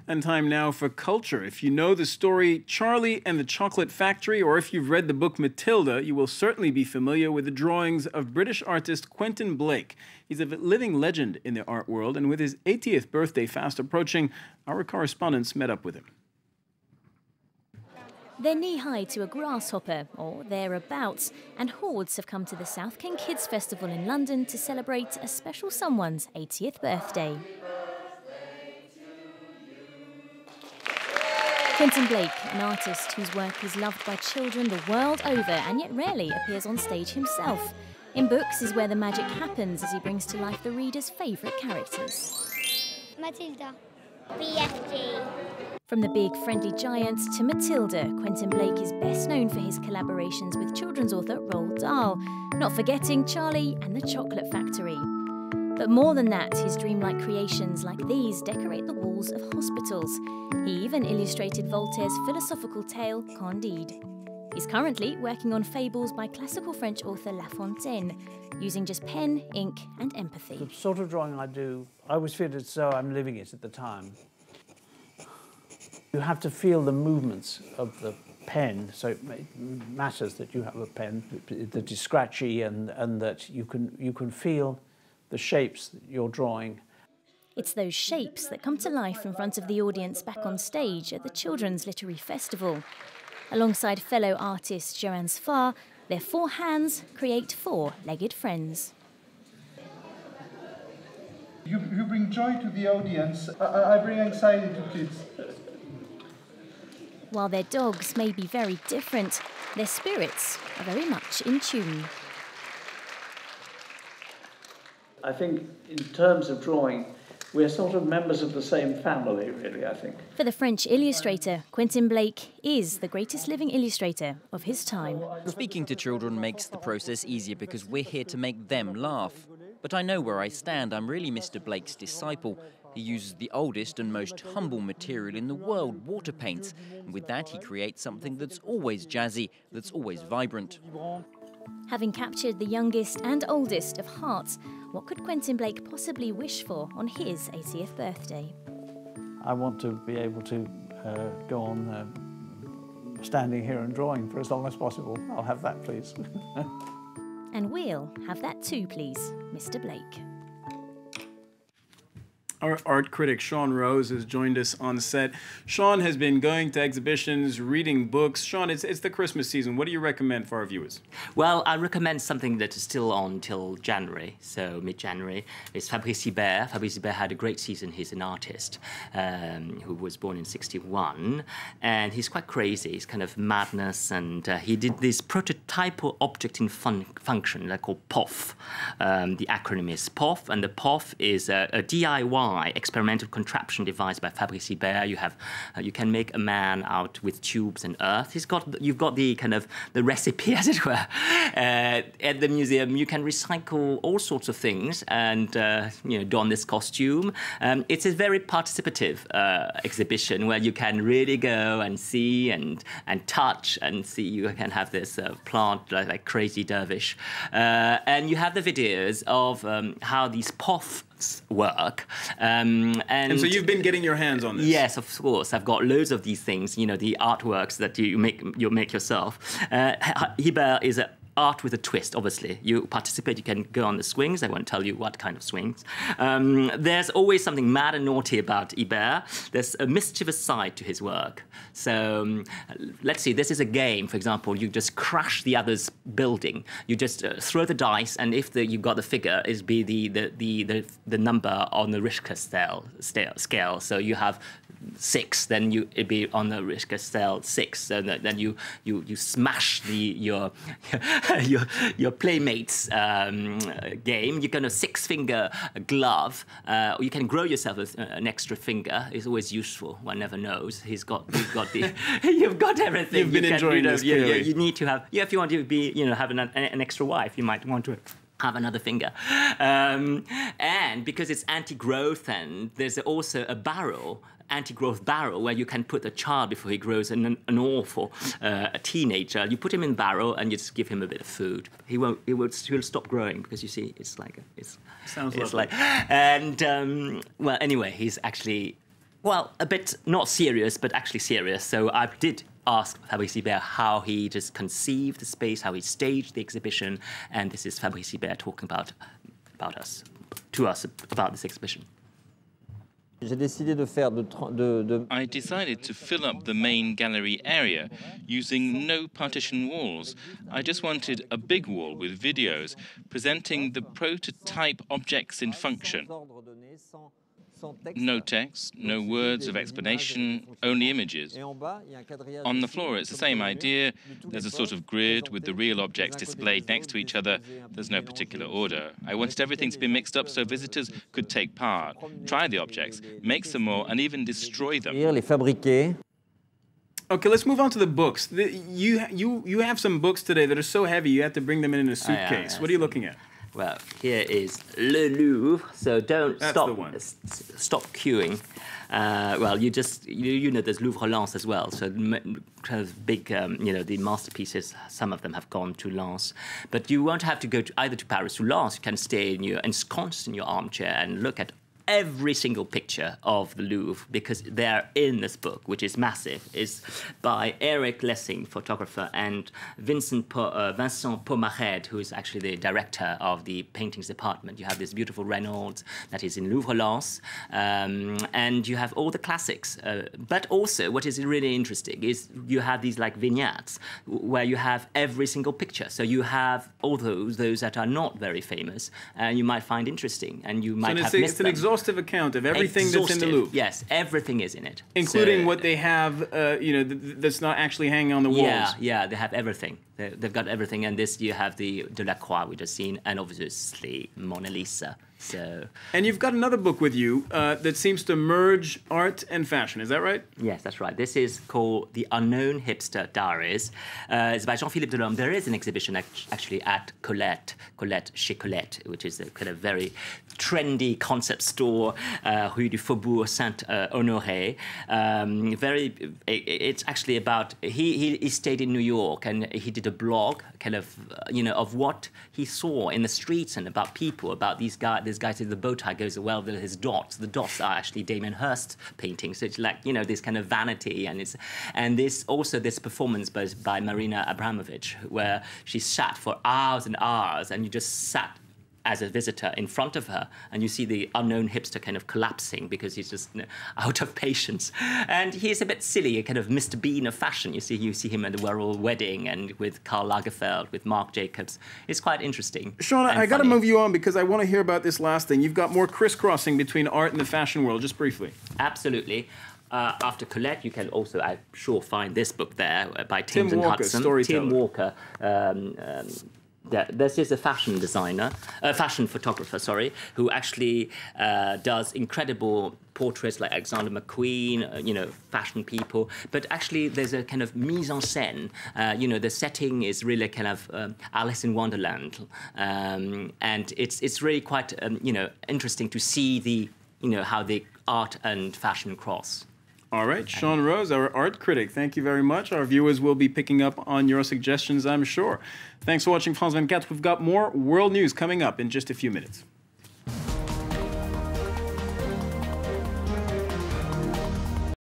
And time now for culture. If you know the story Charlie and the Chocolate Factory, or if you've read the book Matilda, you will certainly be familiar with the drawings of British artist Quentin Blake. He's a living legend in the art world, and with his 80th birthday fast approaching, our correspondents met up with him. They're knee-high to a grasshopper, or thereabouts, and hordes have come to the South Ken Kids Festival in London to celebrate a special someone's 80th birthday. Quentin Blake, an artist whose work is loved by children the world over and yet rarely appears on stage himself. In books is where the magic happens as he brings to life the reader's favourite characters. Matilda. BFG. From the big friendly giant to Matilda, Quentin Blake is best known for his collaborations with children's author Roald Dahl, not forgetting Charlie and the Chocolate Factory. But more than that, his dreamlike creations like these decorate the walls of hospitals. He even illustrated Voltaire's philosophical tale Candide. He's currently working on fables by classical French author La Fontaine, using just pen, ink and empathy. The sort of drawing I do, I always feel as though I'm living it at the time. You have to feel the movements of the pen, so it matters that you have a pen that is scratchy and that you can feel the shapes that you're drawing. It's those shapes that come to life in front of the audience back on stage at the Children's Literary Festival. Alongside fellow artist Joanne Sfar, their four hands create four-legged friends. You bring joy to the audience. I bring anxiety to kids. While their dogs may be very different, their spirits are very much in tune. I think in terms of drawing, we're sort of members of the same family, really, I think. For the French illustrator, Quentin Blake is the greatest living illustrator of his time. Speaking to children makes the process easier because we're here to make them laugh. But I know where I stand. I'm really Mr. Blake's disciple. He uses the oldest and most humble material in the world, water paints. And with that, he creates something that's always jazzy, that's always vibrant. Having captured the youngest and oldest of hearts, what could Quentin Blake possibly wish for on his 80th birthday? I want to be able to go on standing here and drawing for as long as possible. I'll have that, please. And we'll have that too, please, Mr. Blake. Our art critic, Sean Rose, has joined us on set. Sean has been going to exhibitions, reading books. Sean, it's the Christmas season. What do you recommend for our viewers? Well, I recommend something that is still on till January, so mid-January. It's Fabrice Hibert. Fabrice Hibert had a great season. He's an artist who was born in '61, and he's quite crazy. He's kind of madness, and he did this prototypal object in function, like called POF. The acronym is POF, and the POF is a DIY experimental contraption device by Fabrice Hibert. You can make a man out with tubes and earth. You've got the kind of the recipe, as it were. At the museum, you can recycle all sorts of things and don this costume. It's a very participative exhibition where you can really go and see and touch and see. You can have this plant like crazy dervish, and you have the videos of how these POF work. And so you've been getting your hands on this? Yes, of course. I've got loads of these things, the artworks that you make yourself. Hibert is art with a twist, obviously. You participate, you can go on the swings. I won't tell you what kind of swings. There's always something mad and naughty about Hibert. There's a mischievous side to his work. So let's see, this is a game, for example. You just crash the other's building. You just throw the dice, and if you've got the figure, it'll be the number on the Richter scale. So you have 6, then it'd be on the Richter scale 6, and then you smash your playmate's game. You can a 6-finger glove, or you can grow yourself an extra finger. It's always useful. One never knows. You've got everything. You've been enjoying this. You need to have. If you want to be, have an extra wife, you might want to have another finger. And because it's anti-growth, and there's also a barrel, anti-growth barrel, where you can put a child before he grows an awful a teenager. You put him in the barrel and you just give him a bit of food. He'll stop growing, because you see, it's like sounds lovely. And well, anyway, he's actually Well, a bit not serious, but actually serious. So I did ask Fabrice Hibert how he just conceived the space, how he staged the exhibition, and this is Fabrice Hibert talking about us, to us about this exhibition. I decided to fill up the main gallery area using no partition walls. I just wanted a big wall with videos presenting the prototype objects in function. No text, no words of explanation, only images. On the floor, it's the same idea. There's a sort of grid with the real objects displayed next to each other. There's no particular order. I wanted everything to be mixed up so visitors could take part, try the objects, make some more, and even destroy them. Okay, let's move on to the books. You have some books today that are so heavy you have to bring them in a suitcase. What are you looking at? Well, here is Le Louvre, so stop queuing. Well, you know there's Louvre Lens as well, so kind of big, the masterpieces, some of them have gone to Lens. But you won't have to go either to Paris or Lens. You can stay ensconced in your armchair and look at every single picture of the Louvre, because they're in this book, which is massive. It's by Eric Lessing, photographer, and Vincent Pomared, who is actually the director of the paintings department. You have this beautiful Reynolds that is in Louvre Lens, and you have all the classics. But also, what is really interesting is you have these like vignettes where you have every single picture. So you have all those that are not very famous, and you might find interesting, and you might have missed them. Exhaustive account of everything that's in the Louvre. Yes, everything is in it. Including what they have, that's not actually hanging on the walls. Yeah, they have everything. They've got everything. And this, you have the Delacroix we just seen, and obviously Mona Lisa. So. And you've got another book with you that seems to merge art and fashion. Is that right? Yes, that's right. This is called The Unknown Hipster Diaries. It's by Jean-Philippe Delorme. There is an exhibition actually at Colette chez Colette, which is a kind of very trendy concept store, Rue du Faubourg Saint-Honoré. It's actually about, he stayed in New York and he did a blog kind of, of what he saw in the streets and about people, about these guys. This guy said the bow tie goes well with his dots. The dots are actually Damien Hirst paintings. So it's like, this kind of vanity. And this performance by Marina Abramovich, where she sat for hours and hours, and you just sat as a visitor in front of her, and you see the unknown hipster kind of collapsing because he's just out of patience. And he's a bit silly, a kind of Mr. Bean of fashion. You see him at the Royal Wedding and with Karl Lagerfeld, with Marc Jacobs. It's quite interesting. Sean, I got to move you on because I want to hear about this last thing. You've got more crisscrossing between art and the fashion world, just briefly. Absolutely. After Colette, you can also, I'm sure, find this book there by Tim Walker, Hudson. storyteller. Tim Walker. This is a fashion photographer, who actually does incredible portraits like Alexander McQueen, fashion people. But actually, there's a kind of mise en scène. The setting is really kind of Alice in Wonderland, and it's really quite interesting to see how the art and fashion cross. All right, Sean Rose, our art critic, thank you very much. Our viewers will be picking up on your suggestions, I'm sure. Thanks for watching France 24. We've got more world news coming up in just a few minutes.